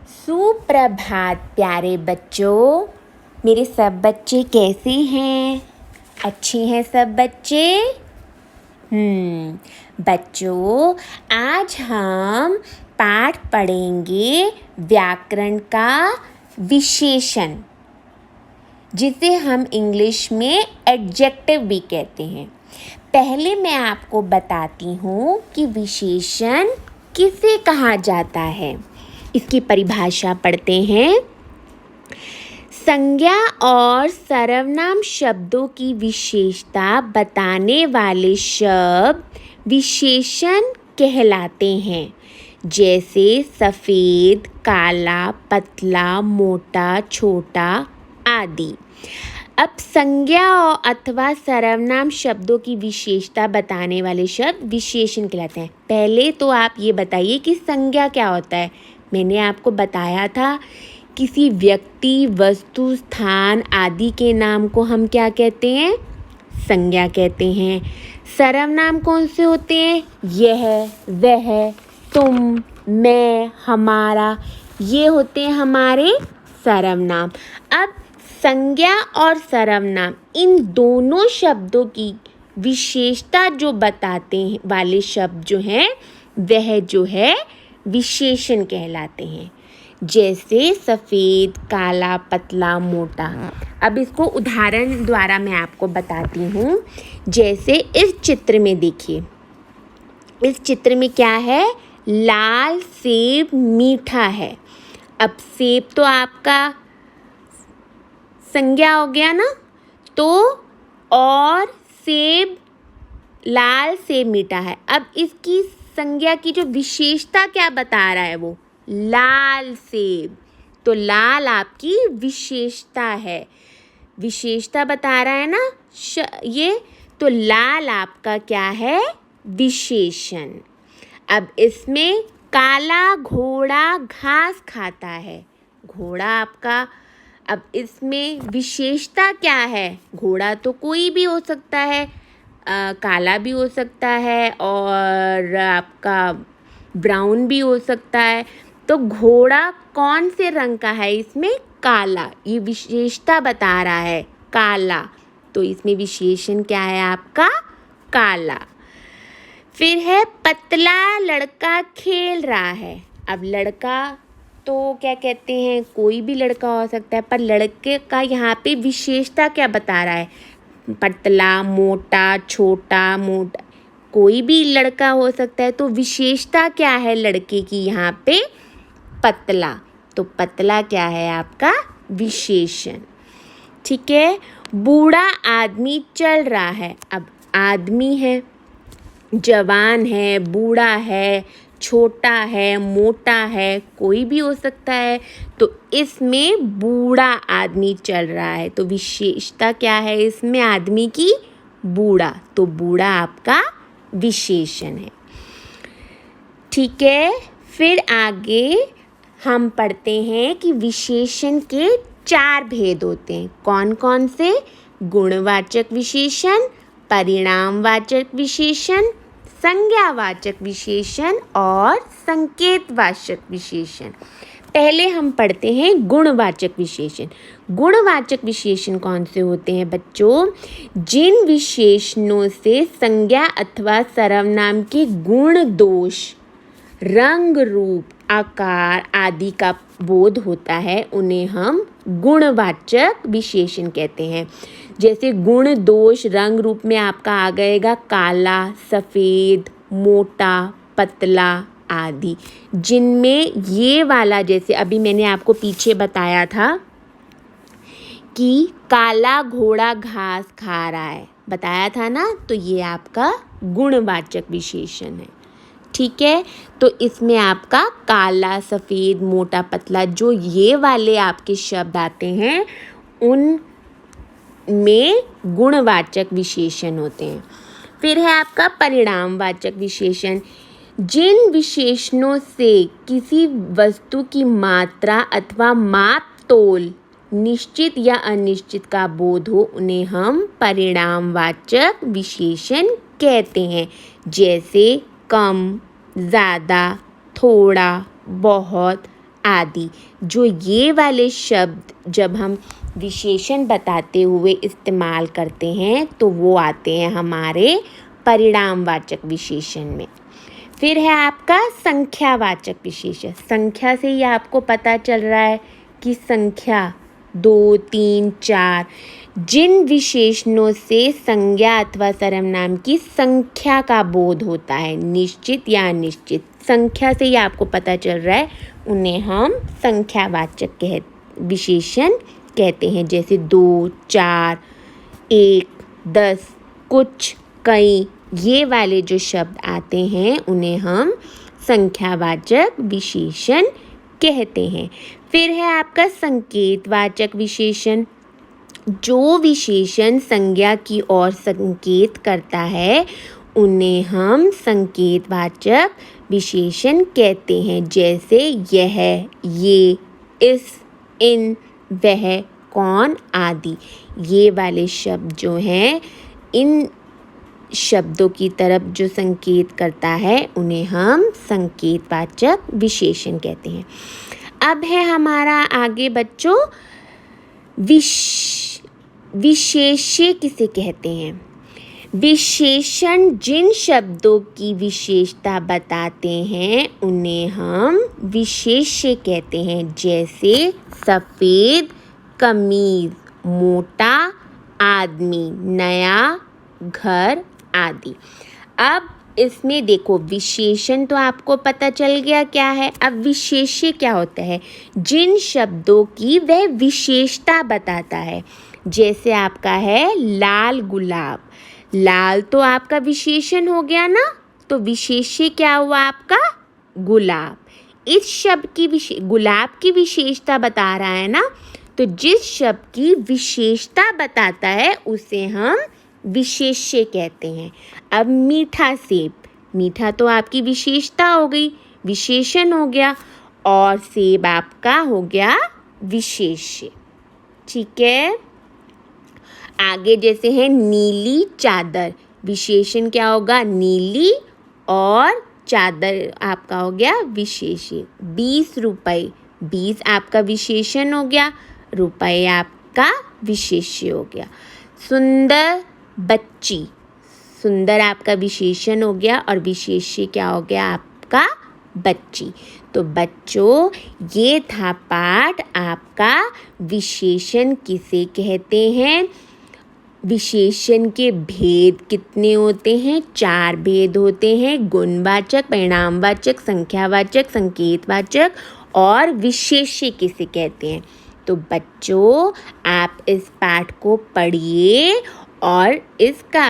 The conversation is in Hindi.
सुप्रभात प्यारे बच्चों। मेरे सब बच्चे कैसे हैं? अच्छे हैं सब बच्चे? बच्चों, आज हम पाठ पढ़ेंगे व्याकरण का विशेषण, जिसे हम इंग्लिश में एडजेक्टिव भी कहते हैं। पहले मैं आपको बताती हूँ कि विशेषण किसे कहा जाता है। इसकी परिभाषा पढ़ते हैं। संज्ञा और सर्वनाम शब्दों की विशेषता बताने वाले शब्द विशेषण कहलाते हैं, जैसे सफ़ेद, काला, पतला, मोटा, छोटा आदि। अब संज्ञा अथवा सर्वनाम शब्दों की विशेषता बताने वाले शब्द विशेषण कहलाते हैं। पहले तो आप ये बताइए कि संज्ञा क्या होता है। मैंने आपको बताया था, किसी व्यक्ति, वस्तु, स्थान आदि के नाम को हम क्या कहते हैं? संज्ञा कहते हैं। सर्वनाम कौन से होते हैं? यह, वह, तुम, मैं, हमारा, ये होते हैं हमारे सर्वनाम। अब संज्ञा और सर्वनाम, इन दोनों शब्दों की विशेषता जो बताते हैं वाले शब्द जो हैं, वह जो है विशेषण कहलाते हैं। जैसे सफ़ेद, काला, पतला, मोटा। अब इसको उदाहरण द्वारा मैं आपको बताती हूँ। जैसे इस चित्र में देखिए, इस चित्र में क्या है? लाल सेब मीठा है। अब सेब तो आपका संज्ञा हो गया ना, तो और सेब, लाल सेब मीठा है। अब इसकी संज्ञा की जो विशेषता क्या बता रहा है? वो लाल सेब, तो लाल आपकी विशेषता है, विशेषता बता रहा है ना ये, तो लाल आपका क्या है? विशेषण। अब इसमें काला घोड़ा घास खाता है, घोड़ा आपका, अब इसमें विशेषता क्या है? घोड़ा तो कोई भी हो सकता है, काला भी हो सकता है और आपका ब्राउन भी हो सकता है। तो घोड़ा कौन से रंग का है? इसमें काला, ये विशेषता बता रहा है, काला, तो इसमें विशेषण क्या है आपका? काला। फिर है पतला लड़का खेल रहा है। अब लड़का तो क्या कहते हैं? कोई भी लड़का हो सकता है, पर लड़के का यहाँ पे विशेषता क्या बता रहा है? पतला, मोटा, छोटा, मोटा, कोई भी लड़का हो सकता है। तो विशेषता क्या है लड़के की यहाँ पे? पतला, तो पतला क्या है आपका? विशेषण। ठीक है। बूढ़ा आदमी चल रहा है। अब आदमी है, जवान है, बूढ़ा है, छोटा है, मोटा है, कोई भी हो सकता है। तो इसमें बूढ़ा आदमी चल रहा है, तो विशेषता क्या है इसमें आदमी की? बूढ़ा, तो बूढ़ा आपका विशेषण है। ठीक है। फिर आगे हम पढ़ते हैं कि विशेषण के 4 भेद होते हैं। कौन कौन से? गुणवाचक विशेषण, परिणामवाचक विशेषण, संज्ञावाचक विशेषण और संकेतवाचक विशेषण। पहले हम पढ़ते हैं गुणवाचक विशेषण। गुणवाचक विशेषण कौन से होते हैं बच्चों? जिन विशेषणों से संज्ञा अथवा सर्वनाम के गुण, दोष, रंग, रूप, आकार आदि का बोध होता है, उन्हें हम गुणवाचक विशेषण कहते हैं। जैसे गुण, दोष, रंग, रूप में आपका आ गएगा काला, सफ़ेद, मोटा, पतला आदि, जिनमें ये वाला, जैसे अभी मैंने आपको पीछे बताया था कि काला घोड़ा घास खा रहा है, बताया था ना, तो ये आपका गुणवाचक विशेषण है। ठीक है। तो इसमें आपका काला, सफ़ेद, मोटा, पतला, जो ये वाले आपके शब्द आते हैं, उन में गुणवाचक विशेषण होते हैं। फिर है आपका परिणामवाचक विशेषण। जिन विशेषणों से किसी वस्तु की मात्रा अथवा माप तोल, निश्चित या अनिश्चित का बोध हो, उन्हें हम परिणामवाचक विशेषण कहते हैं। जैसे कम, ज़्यादा, थोड़ा, बहुत आदि। जो ये वाले शब्द जब हम विशेषण बताते हुए इस्तेमाल करते हैं तो वो आते हैं हमारे परिणामवाचक विशेषण में। फिर है आपका संख्यावाचक विशेषण। संख्या से ही आपको पता चल रहा है कि संख्या 2, 3, 4 जिन विशेषणों से संज्ञा अथवा सर्वनाम की संख्या का बोध होता है, निश्चित या अनिश्चित, संख्या से ही आपको पता चल रहा है, उन्हें हम संख्यावाचक विशेषण कहते हैं। जैसे 2, 4, 1, 10, कुछ, कई, ये वाले जो शब्द आते हैं उन्हें हम संख्यावाचक विशेषण कहते हैं। फिर है आपका संकेतवाचक विशेषण। जो विशेषण संज्ञा की ओर संकेत करता है उन्हें हम संकेतवाचक विशेषण कहते हैं। जैसे यह, ये, इस, इन, वह, कौन आदि। ये वाले शब्द जो हैं इन शब्दों की तरफ जो संकेत करता है उन्हें हम संकेतवाचक विशेषण कहते हैं। अब है हमारा आगे बच्चों विशेष्य किसे कहते हैं। विशेषण जिन शब्दों की विशेषता बताते हैं उन्हें हम विशेष्य कहते हैं। जैसे सफ़ेद कमीज, मोटा आदमी, नया घर आदि। अब इसमें देखो विशेषण तो आपको पता चल गया क्या है। अब विशेष्य क्या होता है? जिन शब्दों की वह विशेषता बताता है। जैसे आपका है लाल गुलाब। लाल तो आपका विशेषण हो गया ना, तो विशेष्य क्या हुआ आपका? गुलाब। इस शब्द की गुलाब की विशेषता बता रहा है ना, तो जिस शब्द की विशेषता बताता है उसे हम विशेष्य कहते हैं। अब मीठा सेब, मीठा तो आपकी विशेषता हो गई, विशेषण हो गया, और सेब आपका हो गया विशेष्य। ठीक है। आगे जैसे है नीली चादर, विशेषण क्या होगा? नीली, और चादर आपका हो गया विशेष्य। 20 रुपये, 20 आपका विशेषण हो गया, रुपये आपका विशेष्य हो गया। सुंदर बच्ची, सुंदर आपका विशेषण हो गया और विशेष्य क्या हो गया आपका? बच्ची। तो बच्चों ये था पाठ आपका विशेषण किसे कहते हैं। विशेषण के भेद कितने होते हैं? 4 भेद होते हैं। गुणवाचक, परिणामवाचक, संख्यावाचक, संकेतवाचक और विशेष्य किसे कहते हैं। तो बच्चों आप इस पाठ को पढ़िए और इसका